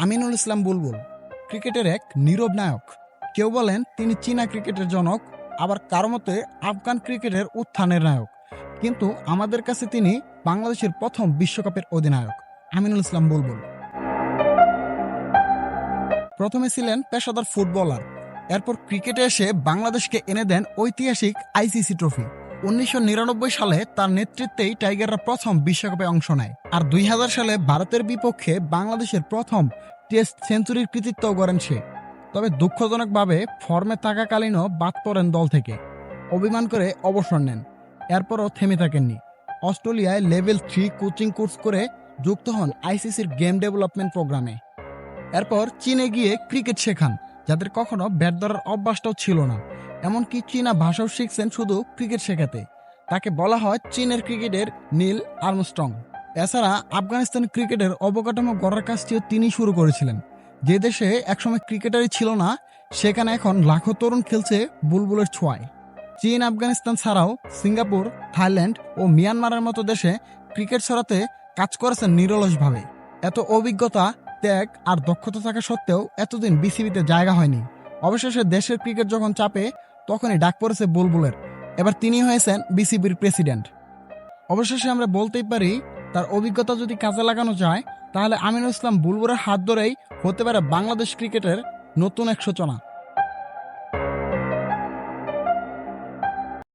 আমিনুল ইসলাম বুলবুল ক্রিকেটের এক নীরব নায়ক। কেউ বলেন তিনি চীনা ক্রিকেটের জনক, আবার কারো মতে আফগান ক্রিকেটের উত্থানের নায়ক। কিন্তু আমাদের কাছে তিনি বাংলাদেশের প্রথম বিশ্বকাপের অধিনায়ক আমিনুল ইসলাম বুলবুল। প্রথমে ছিলেন পেশাদার ফুটবলার, এরপর ক্রিকেটে এসে বাংলাদেশকে এনে দেন ঐতিহাসিক আইসিসি ট্রফি। 1999 সালে তার নেতৃত্বেই টাইগাররা প্রথম বিশ্বকাপে অংশ নেয়, আর 2000 সালে ভারতের বিপক্ষে বাংলাদেশের প্রথম টেস্ট সেঞ্চুরির কৃতিত্ব গড়েন সে। তবে দুঃখজনকভাবে ফর্মে থাকাকালীনও বাদ পড়েন দল থেকে, অভিমান করে অবসর নেন। এরপরও থেমে থাকেননি, অস্ট্রেলিয়ায় লেভেল 3 কোচিং কোর্স করে যুক্ত হন আইসিসির গেম ডেভেলপমেন্ট প্রোগ্রামে। এরপর চীনে গিয়ে ক্রিকেট শেখান, যাদের কখনো ব্যাট ধরার অভ্যাসটাও ছিল না। এমনকি চীনা ভাষাও শিখছেন শুধু ক্রিকেট শেখাতে। তাকে বলা হয় চীনের ক্রিকেটের নীল আর্মস্ট্রং। এছাড়া আফগানিস্তান ক্রিকেটের অবকাঠামো গড়ার কাজটিও তিনি শুরু করেছিলেন। যে দেশে একসময় ক্রিকেটারই ছিল না, সেখানে এখন লাখো তরুণ খেলছে বুলবুলের ছোঁয়ায়। চীন, আফগানিস্তান ছাড়াও সিঙ্গাপুর, থাইল্যান্ড ও মিয়ানমারের মতো দেশে ক্রিকেট ছড়াতে কাজ করেছেন নিরলসভাবে। এত অভিজ্ঞতা, ত্যাগ আর দক্ষতা থাকা সত্ত্বেও এতদিন বিসিবিতে জায়গা হয়নি। অবশেষে দেশের ক্রিকেট যখন চাপে, তখনই ডাক পড়েছে বুলবুলের। এবার তিনি হয়েছেন বিসিবির প্রেসিডেন্ট। অবশেষে আমরা বলতেই পারি, তার অভিজ্ঞতা যদি কাজে লাগানো যায়, তাহলে আমিনুল ইসলাম বুলবুলের হাত ধরেই হতে পারে বাংলাদেশ ক্রিকেটের নতুন এক সূচনা।